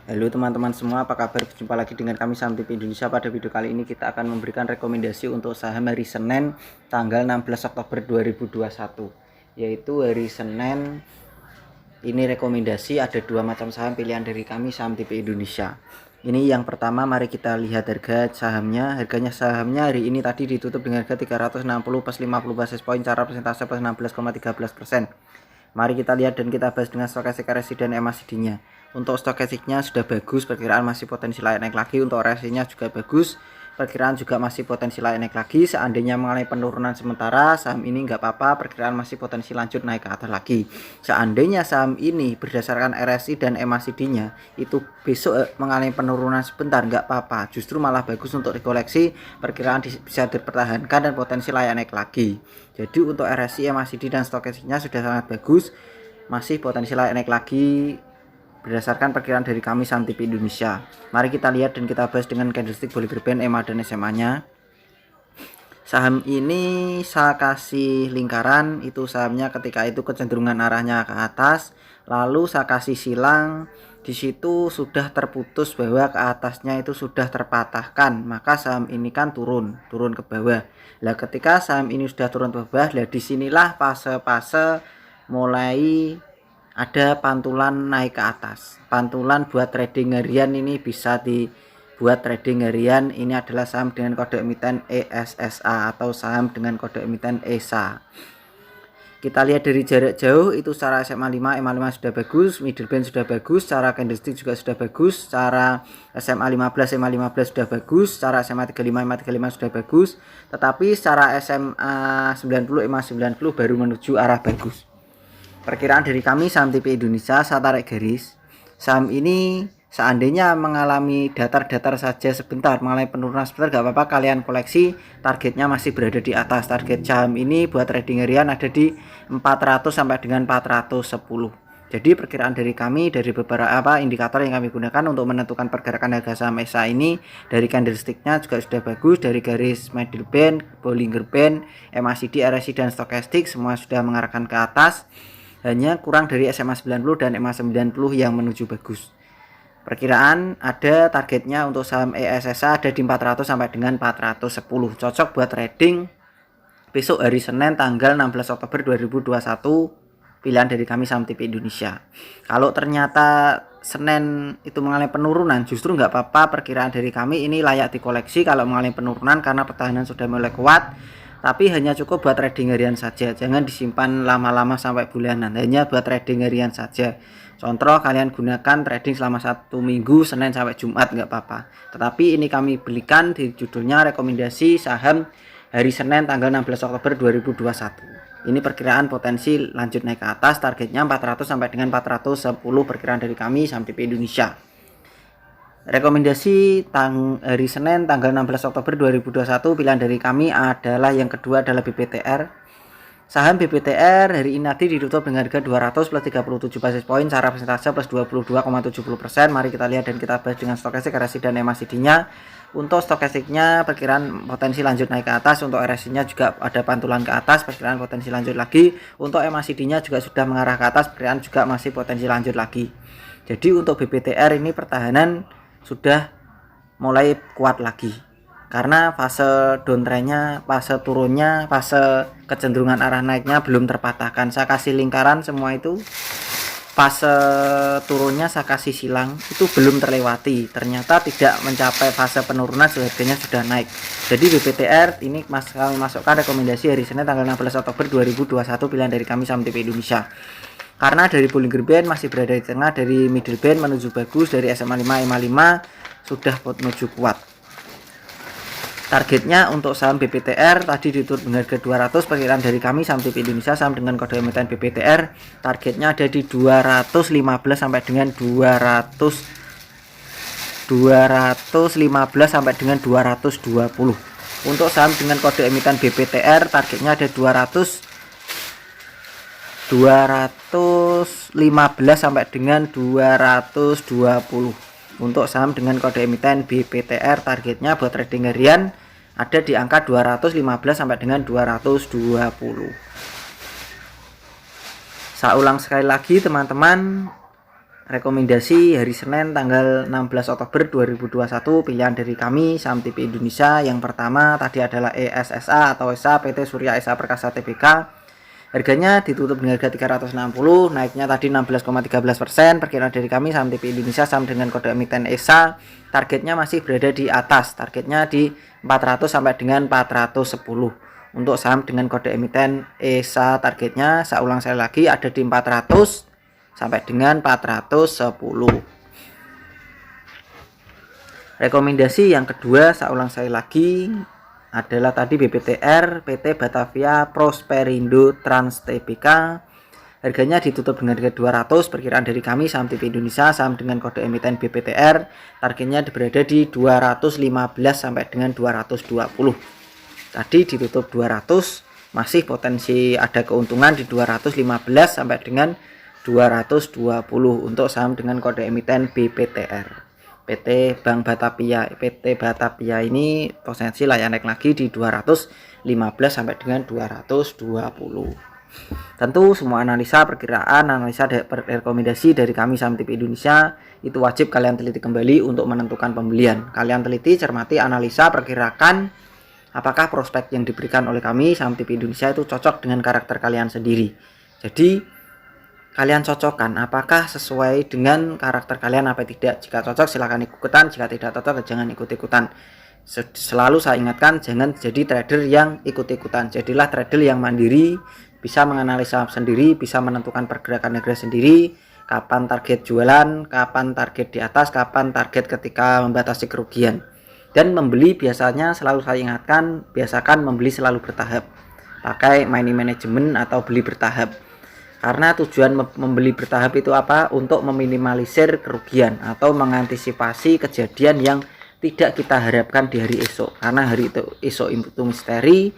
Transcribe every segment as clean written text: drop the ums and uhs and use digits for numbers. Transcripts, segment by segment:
Halo teman-teman semua, apa kabar? Berjumpa lagi dengan kami Saham TV Indonesia. Pada video kali ini kita akan memberikan rekomendasi untuk saham hari Senin tanggal 16 Oktober 2021, yaitu hari Senin. Ini rekomendasi ada dua macam saham pilihan dari kami Saham TV Indonesia. Ini yang pertama, mari kita lihat harga sahamnya. Harganya sahamnya hari ini tadi ditutup dengan harga 360 plus 50 basis point, cara persentase plus 16,13%. Mari kita lihat dan kita bahas dengan stokastik RSI dan MACD-nya. Untuk stokastiknya sudah bagus, perkiraan masih potensi naik lagi. Untuk RSI-nya juga bagus, perkiraan juga masih potensi naik lagi. Seandainya mengalami penurunan sementara, saham ini nggak apa-apa, perkiraan masih potensi lanjut naik ke atas lagi. Seandainya saham ini berdasarkan RSI dan MACD-nya itu besok mengalami penurunan sebentar, nggak apa-apa, justru malah bagus untuk dikoleksi, perkiraan bisa dipertahankan dan potensi naik lagi. Jadi untuk RSI, MACD dan stokastiknya sudah sangat bagus, masih potensi naik lagi berdasarkan perkiraan dari kami Saham TV Indonesia. Mari kita lihat dan kita bahas dengan candlestick Bollinger Band, EMA dan SMA-nya. Saham ini saya kasih lingkaran, itu sahamnya ketika itu kecenderungan arahnya ke atas, lalu saya kasih silang, di situ sudah terputus bahwa ke atasnya itu sudah terpatahkan, maka saham ini kan turun ke bawah. Lah ketika saham ini sudah turun ke bawah, lah disinilah fase-fase mulai ada pantulan naik ke atas. Pantulan buat trading harian ini bisa dibuat trading harian. Ini adalah saham dengan kode emiten ESSA atau saham dengan kode emiten ESA. Kita lihat dari jarak jauh, itu secara SMA 5, MA5 sudah bagus, middle band sudah bagus, secara candlestick juga sudah bagus, secara SMA 15, MA15 sudah bagus, secara SMA 35, MA35 sudah bagus, tetapi secara SMA 90, MA90 baru menuju arah bagus. Perkiraan dari kami Saham TV Indonesia, saya tarik garis, saham ini seandainya mengalami datar-datar saja sebentar, mengalami penurunan sebentar, gak apa-apa, kalian koleksi, targetnya masih berada di atas. Target saham ini buat trading harian ada di 400 sampai dengan 410. Jadi perkiraan dari kami, dari beberapa indikator yang kami gunakan untuk menentukan pergerakan harga saham ESA ini, dari candlesticknya juga sudah bagus, dari garis middle band, Bollinger Band, MACD, RSI dan stokastik semua sudah mengarahkan ke atas. Hanya kurang dari SMA 90 dan MA 90 yang menuju bagus. Perkiraan ada targetnya untuk saham ESSA ada di 400 sampai dengan 410. Cocok buat trading besok hari Senin tanggal 16 Oktober 2021, pilihan dari kami Saham TV Indonesia. Kalau ternyata Senin itu mengalami penurunan, justru nggak apa-apa, perkiraan dari kami ini layak dikoleksi kalau mengalami penurunan karena pertahanan sudah mulai kuat. Tapi hanya cukup buat trading harian saja, jangan disimpan lama-lama sampai bulanan, hanya buat trading harian saja. Contoh, kalian gunakan trading selama 1 minggu, Senin sampai Jumat, nggak apa-apa. Tetapi ini kami belikan di judulnya rekomendasi saham hari Senin tanggal 16 Oktober 2021. Ini perkiraan potensi lanjut naik ke atas, targetnya 400 sampai dengan 410 perkiraan dari kami Saham TV Indonesia. Rekomendasi hari Senin tanggal 16 Oktober 2021, pilihan dari kami adalah yang kedua adalah BPTR. Saham BPTR hari ini tadi ditutup dengan harga 200 plus 37 basis point, secara persentase plus 22,70%. Mari kita lihat dan kita bahas dengan stokastik, RSI dan MACD-nya. Untuk stokastiknya perkiraan potensi lanjut naik ke atas, untuk RSI-nya juga ada pantulan ke atas, perkiraan potensi lanjut lagi. Untuk MACD-nya juga sudah mengarah ke atas, perkiraan juga masih potensi lanjut lagi. Jadi untuk BPTR ini pertahanan sudah mulai kuat lagi karena fase downtrendnya, fase turunnya, fase kecenderungan arah naiknya belum terpatahkan. Saya kasih lingkaran semua itu, fase turunnya saya kasih silang, itu belum terlewati, ternyata tidak mencapai fase penurunan, harganya sudah naik. Jadi BPTR ini kami masukkan rekomendasi hari Senin tanggal 16 Oktober 2021, pilihan dari kami Saham TV Indonesia. Karena dari Bollinger Band masih berada di tengah, dari middle band menuju bagus, dari SMA 5, MA5 sudah menuju kuat. Targetnya untuk saham BPTR tadi ditutup dengan harga 200, perkiraan dari kami Saham TV Indonesia saham dengan kode emiten BPTR targetnya ada di 215 sampai dengan 215 sampai dengan 220. Untuk saham dengan kode emiten BPTR targetnya ada 215 sampai dengan 220. Untuk saham dengan kode emiten BPTR targetnya buat trading harian ada di angka 215 sampai dengan 220. Saya ulang sekali lagi teman-teman, rekomendasi hari Senin tanggal 16 Oktober 2021 pilihan dari kami Saham TV Indonesia. Yang pertama tadi adalah ESSA atau ESA PT Surya Esa Perkasa Tbk. Harganya ditutup dengan harga 360, naiknya tadi 16,13%. Perkiraan dari kami Saham TV Indonesia saham dengan kode emiten ESA, targetnya masih berada di atas, targetnya di 400 sampai dengan 410. Untuk saham dengan kode emiten ESA targetnya, saya ulang sekali lagi, ada di 400 sampai dengan 410. Rekomendasi yang kedua, saya ulang sekali lagi, adalah tadi BBTR PT Batavia Prosperindo Trans Tbk. Harganya ditutup dengan harga 200. Perkiraan dari kami Saham TV Indonesia saham dengan kode emiten BBTR, targetnya berada di 215 sampai dengan 220. Tadi ditutup 200, masih potensi ada keuntungan di 215 sampai dengan 220 untuk saham dengan kode emiten BBTR. PT Bank Batavia, PT Batavia ini potensi layak naik lagi di 215 sampai dengan 220. Tentu semua analisa perkiraan, analisa rekomendasi dari kami Saham TV Indonesia itu wajib kalian teliti kembali untuk menentukan pembelian. Kalian teliti, cermati, analisa, perkirakan apakah prospek yang diberikan oleh kami Saham TV Indonesia itu cocok dengan karakter kalian sendiri. Jadi kalian cocokkan apakah sesuai dengan karakter kalian apa tidak. Jika cocok silahkan ikutan, jika tidak cocok jangan ikut-ikutan. Selalu saya ingatkan, jangan jadi trader yang ikut-ikutan, jadilah trader yang mandiri, bisa menganalisa sendiri, bisa menentukan pergerakan harga sendiri, kapan target jualan, kapan target di atas, kapan target ketika membatasi kerugian. Dan membeli biasanya selalu saya ingatkan, biasakan membeli selalu bertahap, pakai money management atau beli bertahap. Karena tujuan membeli bertahap itu apa? Untuk meminimalisir kerugian atau mengantisipasi kejadian yang tidak kita harapkan di hari esok. Karena hari itu esok itu misteri,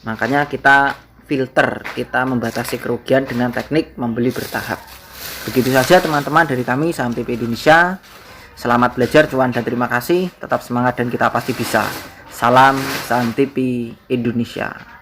makanya kita filter, kita membatasi kerugian dengan teknik membeli bertahap. Begitu saja teman-teman dari kami Saham TV Indonesia. Selamat belajar cuan dan terima kasih. Tetap semangat dan kita pasti bisa. Salam Saham TV Indonesia.